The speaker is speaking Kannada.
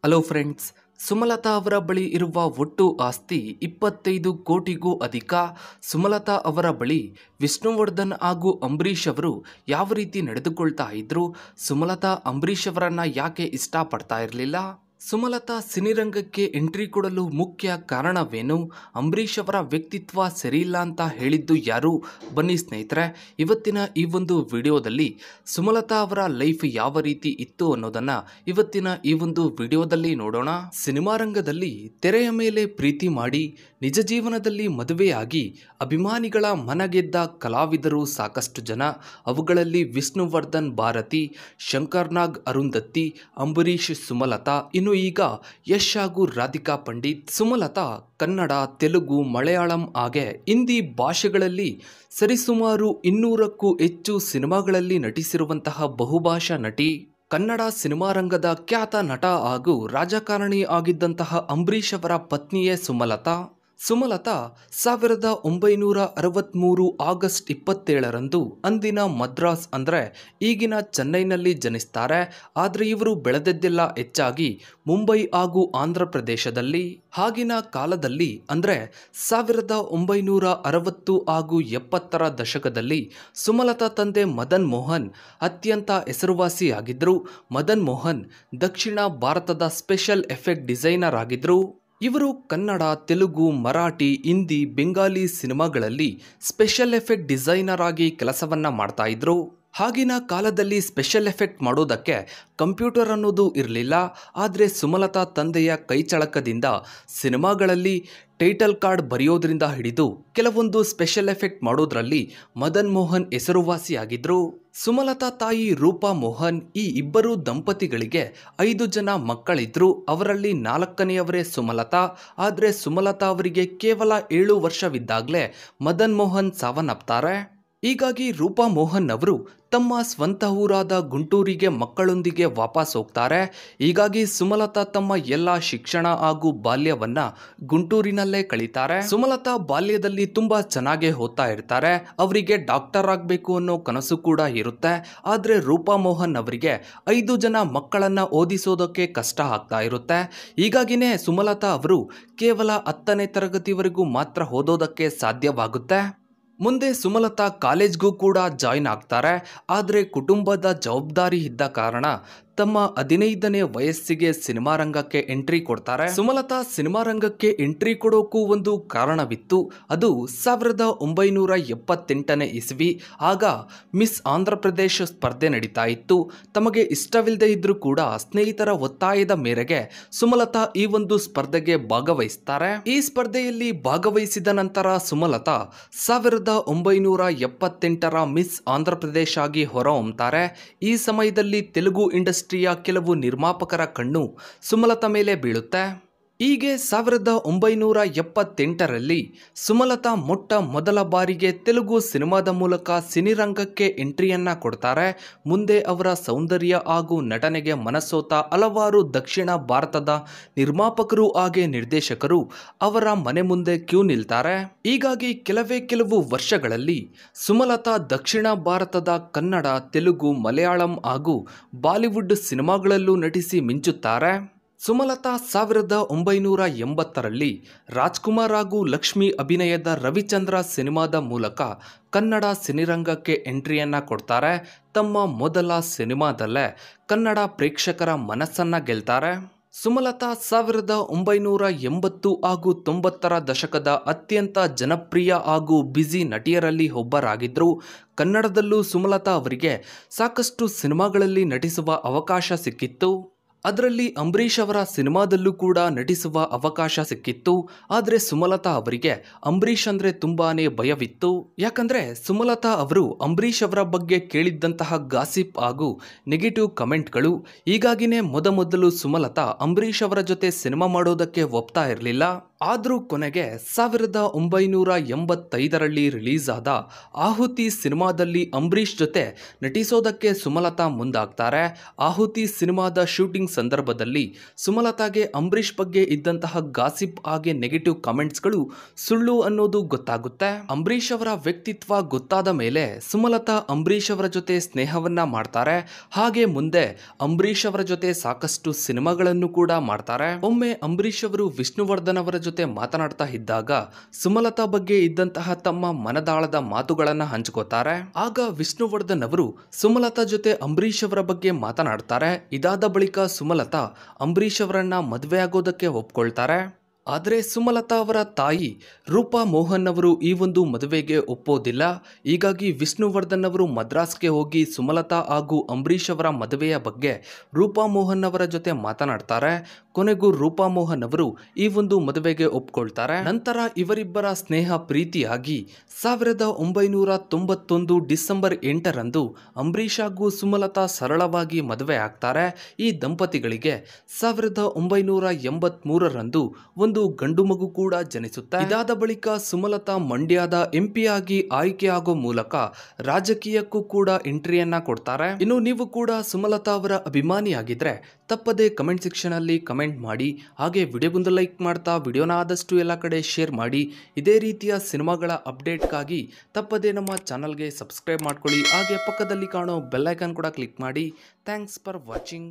ಹಲೋ ಫ್ರೆಂಡ್ಸ್, ಸುಮಲತಾ ಅವರ ಬಳಿ ಇರುವ ಒಟ್ಟು ಆಸ್ತಿ 25 ಕೋಟಿಗೂ ಅಧಿಕ. ಸುಮಲತಾ ಅವರ ಬಳಿ ವಿಷ್ಣುವರ್ಧನ್ ಹಾಗೂ ಅಂಬರೀಷ್ ಅವರು ಯಾವ ರೀತಿ ನಡೆದುಕೊಳ್ತಾ ಇದ್ರು, ಸುಮಲತಾ ಅಂಬರೀಷ್ ಅವರನ್ನ ಯಾಕೆ ಇಷ್ಟಪಡ್ತಾ ಇರಲಿಲ್ಲ, ಸುಮಲತಾ ಸಿನಿರಂಗಕ್ಕೆ ಎಂಟ್ರಿ ಕೊಡಲು ಮುಖ್ಯ ಕಾರಣವೇನು, ಅಂಬರೀಷ್ ಅವರ ವ್ಯಕ್ತಿತ್ವ ಸರಿಯಿಲ್ಲ ಅಂತ ಹೇಳಿದ್ದು ಯಾರು, ಬನ್ನಿ ಸ್ನೇಹಿತರೆ ಇವತ್ತಿನ ಈ ಒಂದು ವಿಡಿಯೋದಲ್ಲಿ ಸುಮಲತಾ ಅವರ ಲೈಫ್ ಯಾವ ರೀತಿ ಇತ್ತು ಅನ್ನೋದನ್ನ ಇವತ್ತಿನ ಈ ಒಂದು ವಿಡಿಯೋದಲ್ಲಿ ನೋಡೋಣ. ಸಿನಿಮಾ ರಂಗದಲ್ಲಿ ತೆರೆಯ ಮೇಲೆ ಪ್ರೀತಿ ಮಾಡಿ ನಿಜ ಜೀವನದಲ್ಲಿ ಮದುವೆಯಾಗಿ ಅಭಿಮಾನಿಗಳ ಮನಗೆದ್ದ ಕಲಾವಿದರು ಸಾಕಷ್ಟು ಜನ. ಅವುಗಳಲ್ಲಿ ವಿಷ್ಣುವರ್ಧನ್ ಭಾರತಿ, ಶಂಕರ್ ನಾಗ್ ಅರುಂಧತಿ, ಅಂಬರೀಷ್, ಸುಮಲತಾ, ಇನ್ನು ಈಗ ಯಶ್ ಹಾಗೂ ರಾಧಿಕಾ ಪಂಡಿತ್. ಸುಮಲತಾ ಕನ್ನಡ, ತೆಲುಗು, ಮಲಯಾಳಂ ಹಾಗೆ ಹಿಂದಿ ಭಾಷೆಗಳಲ್ಲಿ ಸರಿಸುಮಾರು 200ಕ್ಕೂ ಹೆಚ್ಚು ಸಿನಿಮಾಗಳಲ್ಲಿ ನಟಿಸಿರುವಂತಹ ಬಹುಭಾಷಾ ನಟಿ. ಕನ್ನಡ ಸಿನಿಮಾ ರಂಗದ ಖ್ಯಾತ ನಟ ಹಾಗೂ ರಾಜಕಾರಣಿ ಆಗಿದ್ದಂತಹ ಅಂಬರೀಷ್ ಅವರ ಪತ್ನಿಯೇ ಸುಮಲತಾ. ಸುಮಲತಾ 1963 ಆಗಸ್ಟ್ 27ರಂದು ಅಂದಿನ ಮದ್ರಾಸ್ ಅಂದರೆ ಈಗಿನ ಚೆನ್ನೈನಲ್ಲಿ ಜನಿಸ್ತಾರೆ. ಆದರೆ ಇವರು ಬೆಳೆದದ್ದೆಲ್ಲ ಹೆಚ್ಚಾಗಿ ಮುಂಬೈ ಹಾಗೂ ಆಂಧ್ರ ಪ್ರದೇಶದಲ್ಲಿ. ಆಗಿನ ಕಾಲದಲ್ಲಿ ಅಂದರೆ 1960 ಹಾಗೂ 70ರ ದಶಕದಲ್ಲಿ ಸುಮಲತಾ ತಂದೆ ಮದನ್ ಮೋಹನ್ ಅತ್ಯಂತ ಹೆಸರುವಾಸಿಯಾಗಿದ್ದರು. ಮದನ್ ಮೋಹನ್ ದಕ್ಷಿಣ ಭಾರತದ ಸ್ಪೆಷಲ್ ಎಫೆಕ್ಟ್ ಡಿಸೈನರ್ ಆಗಿದ್ದರು. ಇವರು ಕನ್ನಡ, ತೆಲುಗು, ಮರಾಠಿ, ಹಿಂದಿ, ಬೆಂಗಾಲಿ ಸಿನಿಮಾಗಳಲ್ಲಿ ಸ್ಪೆಷಲ್ ಎಫೆಕ್ಟ್ ಡಿಸೈನರ್ ಆಗಿ ಕೆಲಸವನ್ನ ಮಾಡ್ತಾ ಇದ್ರು. ಆಗಿನ ಕಾಲದಲ್ಲಿ ಸ್ಪೆಷಲ್ ಎಫೆಕ್ಟ್ ಮಾಡೋದಕ್ಕೆ ಕಂಪ್ಯೂಟರ್ ಅನ್ನೋದು ಇರಲಿಲ್ಲ. ಆದರೆ ಸುಮಲತಾ ತಂದೆಯ ಕೈಚಳಕದಿಂದ ಸಿನಿಮಾಗಳಲ್ಲಿ ಟೈಟಲ್ ಕಾರ್ಡ್ ಬರೆಯೋದ್ರಿಂದ ಹಿಡಿದು ಕೆಲವೊಂದು ಸ್ಪೆಷಲ್ ಎಫೆಕ್ಟ್ ಮಾಡೋದ್ರಲ್ಲಿ ಮದನ್ ಮೋಹನ್ ಹೆಸರುವಾಸಿಯಾಗಿದ್ರು. ಸುಮಲತಾ ತಾಯಿ ರೂಪಾ ಮೋಹನ್. ಈ ಇಬ್ಬರು ದಂಪತಿಗಳಿಗೆ 5 ಜನ ಮಕ್ಕಳಿದ್ರು. ಅವರಲ್ಲಿ 4ನೆಯವರೇ ಸುಮಲತಾ. ಆದರೆ ಸುಮಲತಾ ಅವರಿಗೆ ಕೇವಲ 7 ವರ್ಷವಿದ್ದಾಗಲೇ ಮದನ್ ಮೋಹನ್ ಸಾವನ್ನಪ್ತಾರೆ. ಹೀಗಾಗಿ ರೂಪಾ ಮೋಹನ್ ಅವರು ತಮ್ಮ ಸ್ವಂತ ಊರಾದ ಗುಂಟೂರಿಗೆ ಮಕ್ಕಳೊಂದಿಗೆ ವಾಪಸ್ ಹೋಗ್ತಾರೆ. ಹೀಗಾಗಿ ಸುಮಲತಾ ತಮ್ಮ ಎಲ್ಲ ಶಿಕ್ಷಣ ಹಾಗೂ ಬಾಲ್ಯವನ್ನ ಗುಂಟೂರಿನಲ್ಲೇ ಕಳೀತಾರೆ. ಸುಮಲತಾ ಬಾಲ್ಯದಲ್ಲಿ ತುಂಬಾ ಚೆನ್ನಾಗಿ ಓದ್ತಾ ಇರ್ತಾರೆ. ಅವರಿಗೆ ಡಾಕ್ಟರ್ ಆಗಬೇಕು ಅನ್ನೋ ಕನಸು ಕೂಡ ಇರುತ್ತೆ. ಆದರೆ ರೂಪಾ ಮೋಹನ್ ಅವರಿಗೆ 5 ಜನ ಮಕ್ಕಳನ್ನ ಓದಿಸೋದಕ್ಕೆ ಕಷ್ಟ ಆಗ್ತಾ ಇರುತ್ತೆ. ಹೀಗಾಗಿನೇ ಸುಮಲತಾ ಅವರು ಕೇವಲ 10ನೇ ತರಗತಿವರೆಗೂ ಮಾತ್ರ ಓದೋದಕ್ಕೆ ಸಾಧ್ಯವಾಗುತ್ತೆ. ಮುಂದೆ ಸುಮಲತಾ ಕಾಲೇಜ್ಗೂ ಕೂಡ ಜಾಯಿನ್ ಆಗ್ತಾರೆ. ಆದರೆ ಕುಟುಂಬದ ಜವಾಬ್ದಾರಿ ಇದ್ದ ಕಾರಣ ತಮ್ಮ 15ನೇ ವಯಸ್ಸಿಗೆ ಸಿನಿಮಾ ರಂಗಕ್ಕೆ ಎಂಟ್ರಿ ಕೊಡ್ತಾರೆ. ಸುಮಲತಾ ಸಿನಿಮಾ ರಂಗಕ್ಕೆ ಎಂಟ್ರಿ ಕೊಡೋಕ್ಕೂ ಒಂದು ಕಾರಣವಿತ್ತು. ಅದು 1978ನೇ ಇಸ್ವಿ. ಆಗ ಮಿಸ್ ಆಂಧ್ರ ಪ್ರದೇಶ ಸ್ಪರ್ಧೆ ನಡೀತಾ ಇತ್ತು. ತಮಗೆ ಇಷ್ಟವಿಲ್ಲದೆ ಇದ್ರೂ ಕೂಡ ಸ್ನೇಹಿತರ ಒತ್ತಾಯದ ಮೇರೆಗೆ ಸುಮಲತಾ ಈ ಒಂದು ಸ್ಪರ್ಧೆಗೆ ಭಾಗವಹಿಸ್ತಾರೆ. ಈ ಸ್ಪರ್ಧೆಯಲ್ಲಿ ಭಾಗವಹಿಸಿದ ನಂತರ ಸುಮಲತಾ 1978ರ ಮಿಸ್ ಆಂಧ್ರ ಪ್ರದೇಶ ಆಗಿ ಹೊರಹೊಮ್ಮುತ್ತಾರೆ. ಈ ಸಮಯದಲ್ಲಿ ತೆಲುಗು ಇಂಡಸ್ಟ್ರಿಯ ಕೆಲವು ನಿರ್ಮಾಪಕರ ಕಣ್ಣು ಸುಮಲತಾ ಮೇಲೆ ಬೀಳುತ್ತೆ. ಹೀಗೆ 1978ರಲ್ಲಿ ಸುಮಲತಾ ಮೊದಲ ಬಾರಿಗೆ ತೆಲುಗು ಸಿನಿಮಾದ ಮೂಲಕ ಸಿನಿರಂಗಕ್ಕೆ ಎಂಟ್ರಿಯನ್ನ ಕೊಡ್ತಾರೆ. ಮುಂದೆ ಅವರ ಸೌಂದರ್ಯ ಹಾಗೂ ನಟನೆಗೆ ಮನಸೋತ ಹಲವಾರು ದಕ್ಷಿಣ ಭಾರತದ ನಿರ್ಮಾಪಕರು ಹಾಗೆ ನಿರ್ದೇಶಕರು ಅವರ ಮನೆ ಮುಂದೆ ಕ್ಯೂ ನಿಲ್ತಾರೆ. ಹೀಗಾಗಿ ಕೆಲವು ವರ್ಷಗಳಲ್ಲಿ ಸುಮಲತಾ ದಕ್ಷಿಣ ಭಾರತದ ಕನ್ನಡ, ತೆಲುಗು, ಮಲಯಾಳಂ ಹಾಗೂ ಬಾಲಿವುಡ್ ಸಿನಿಮಾಗಳಲ್ಲೂ ನಟಿಸಿ ಮಿಂಚುತ್ತಾರೆ. ಸುಮಲತಾ 1980ರಲ್ಲಿ ರಾಜ್ಕುಮಾರ್ ಹಾಗೂ ಲಕ್ಷ್ಮಿ ಅಭಿನಯದ ರವಿಚಂದ್ರ ಸಿನಿಮಾದ ಮೂಲಕ ಕನ್ನಡ ಸಿನಿರಂಗಕ್ಕೆ ಎಂಟ್ರಿಯನ್ನ ಕೊಡ್ತಾರೆ. ತಮ್ಮ ಮೊದಲ ಸಿನಿಮಾದಲ್ಲೇ ಕನ್ನಡ ಪ್ರೇಕ್ಷಕರ ಮನಸ್ಸನ್ನ ಗೆಲ್ತಾರೆ. ಸುಮಲತಾ 1980 ಹಾಗೂ 90ರ ದಶಕದ ಅತ್ಯಂತ ಜನಪ್ರಿಯ ಹಾಗೂ ಬ್ಯುಸಿ ನಟಿಯರಲ್ಲಿ ಒಬ್ಬರಾಗಿದ್ದರು. ಕನ್ನಡದಲ್ಲೂ ಸುಮಲತಾ ಅವರಿಗೆ ಸಾಕಷ್ಟು ಸಿನಿಮಾಗಳಲ್ಲಿ ನಟಿಸುವ ಅವಕಾಶ ಸಿಕ್ಕಿತ್ತು. ಅದರಲ್ಲಿ ಅಂಬರೀಷ್ ಅವರ ಸಿನಿಮಾದಲ್ಲೂ ಕೂಡ ನಟಿಸುವ ಅವಕಾಶ ಸಿಕ್ಕಿತ್ತು. ಆದರೆ ಸುಮಲತಾ ಅವರಿಗೆ ಅಂಬರೀಷ್ ಅಂದರೆ ತುಂಬಾನೇ ಭಯವಿತ್ತು. ಯಾಕಂದರೆ ಸುಮಲತಾ ಅವರು ಅಂಬರೀಷ್ ಅವರ ಬಗ್ಗೆ ಕೇಳಿದ್ದಂತಹ ಗಾಸಿಪ್ ಹಾಗೂ ನೆಗೆಟಿವ್ ಕಮೆಂಟ್ಗಳು. ಹೀಗಾಗಿನೇ ಮೊದಲು ಸುಮಲತಾ ಅಂಬರೀಷ್ ಅವರ ಜೊತೆ ಸಿನಿಮಾ ಮಾಡೋದಕ್ಕೆ ಒಪ್ತಾ ಇರಲಿಲ್ಲ. ಆದರೂ ಕೊನೆಗೆ 1985ರಲ್ಲಿ ರಿಲೀಸ್ ಆದ ಆಹುತಿ ಸಿನಿಮಾದಲ್ಲಿ ಅಂಬರೀಷ್ ಜೊತೆ ನಟಿಸೋದಕ್ಕೆ ಸುಮಲತಾ ಮುಂದಾಗ್ತಾರೆ. ಆಹುತಿ ಸಿನಿಮಾದ ಶೂಟಿಂಗ್ ಸಂದರ್ಭದಲ್ಲಿ ಸುಮಲತಾಗೆ ಅಂಬರೀಷ್ ಬಗ್ಗೆ ಇದ್ದಂತಹ ಗಾಸಿಪ್ ಹಾಗೆ ನೆಗೆಟಿವ್ ಕಾಮೆಂಟ್ಸ್ಗಳು ಸುಳ್ಳು ಅನ್ನೋದು ಗೊತ್ತಾಗುತ್ತೆ. ಅಂಬರೀಷ್ ಅವರ ವ್ಯಕ್ತಿತ್ವ ಗೊತ್ತಾದ ಮೇಲೆ ಸುಮಲತಾ ಅಂಬರೀಷ್ ಅವರ ಜೊತೆ ಸ್ನೇಹವನ್ನ ಮಾಡ್ತಾರೆ. ಹಾಗೆ ಮುಂದೆ ಅಂಬರೀಷ್ ಅವರ ಜೊತೆ ಸಾಕಷ್ಟು ಸಿನಿಮಾಗಳನ್ನು ಕೂಡ ಮಾಡ್ತಾರೆ. ಒಮ್ಮೆ ಅಂಬರೀಷ್ ಅವರು ವಿಷ್ಣುವರ್ಧನ್ ಅವರ ಜೊತೆ ಮಾತನಾಡ್ತಾ ಇದ್ದಾಗ ಸುಮಲತಾ ಬಗ್ಗೆ ಇದ್ದಂತಹ ತಮ್ಮ ಮನದಾಳದ ಮಾತುಗಳನ್ನ ಹಂಚ್ಕೋತಾರೆ. ಆಗ ವಿಷ್ಣುವರ್ಧನ್ ಅವರು ಸುಮಲತಾ ಜೊತೆ ಅಂಬರೀಷ್ ಅವರ ಬಗ್ಗೆ ಮಾತನಾಡ್ತಾರೆ. ಇದಾದ ಬಳಿಕ ಸುಮಲತಾ ಅಂಬರೀಷ್ ಅವರನ್ನ ಮದುವೆ ಆಗೋದಕ್ಕೆ ಒಪ್ಕೊಳ್ತಾರೆ. ಆದರೆ ಸುಮಲತಾ ಅವರ ತಾಯಿ ರೂಪಾ ಮೋಹನ್ ಅವರು ಈ ಒಂದು ಮದುವೆಗೆ ಒಪ್ಪೋದಿಲ್ಲ. ಹೀಗಾಗಿ ವಿಷ್ಣುವರ್ಧನ್ ಅವರು ಮದ್ರಾಸ್ಗೆ ಹೋಗಿ ಸುಮಲತಾ ಹಾಗೂ ಅಂಬರೀಷ್ ಅವರ ಮದುವೆಯ ಬಗ್ಗೆ ರೂಪಾ ಮೋಹನ್ ಅವರ ಜೊತೆ ಮಾತನಾಡ್ತಾರೆ. ಕೊನೆಗೂ ರೂಪಾ ಮೋಹನ್ ಅವರು ಈ ಒಂದು ಮದುವೆಗೆ ಒಪ್ಕೊಳ್ತಾರೆ. ನಂತರ ಇವರಿಬ್ಬರ ಸ್ನೇಹ ಪ್ರೀತಿಯಾಗಿ 1991 ಡಿಸೆಂಬರ್ 8ರಂದು ಅಂಬರೀಷ್ ಹಾಗೂ ಸುಮಲತಾ ಸರಳವಾಗಿ ಮದುವೆ ಆಗ್ತಾರೆ. ಈ ದಂಪತಿಗಳಿಗೆ 1983ರಂದು ಒಂದು ಗಂಡು ಮಗು ಕೂಡ ಜನಿಸುತ್ತೆ. ಇದಾದ ಬಳಿಕ ಸುಮಲತಾ ಮಂಡ್ಯದ ಎಂಪಿ ಆಗಿ ಆಯ್ಕೆಯಾಗೋ ಮೂಲಕ ರಾಜಕೀಯಕ್ಕೂ ಕೂಡ ಎಂಟ್ರಿಯನ್ನ ಕೊಡ್ತಾರೆ. ಇನ್ನು ನೀವು ಕೂಡ ಸುಮಲತಾ ಅವರ ಅಭಿಮಾನಿಯಾಗಿದ್ರೆ ತಪ್ಪದೆ ಕಮೆಂಟ್ ಸೆಕ್ಷನ್ ಅಲ್ಲಿ ಕಮೆಂಟ್ ಮಾಡಿ. ಹಾಗೆ ವಿಡಿಯೋಗೊಂದು ಲೈಕ್ ಮಾಡ್ತಾ ವಿಡಿಯೋನ ಆದಷ್ಟು ಎಲ್ಲ ಕಡೆ ಶೇರ್ ಮಾಡಿ. ಇದೇ ರೀತಿಯ ಸಿನಿಮಾಗಳ ಅಪ್ಡೇಟ್ಗಾಗಿ ತಪ್ಪದೆ ನಮ್ಮ ಚಾನಲ್ಗೆ ಸಬ್ಸ್ಕ್ರೈಬ್ ಮಾಡ್ಕೊಳ್ಳಿ. ಹಾಗೆ ಪಕ್ಕದಲ್ಲಿ ಕಾಣೋ ಬೆಲ್ ಐಕಾನ್ ಕೂಡ ಕ್ಲಿಕ್ ಮಾಡಿ. Thanks for watching.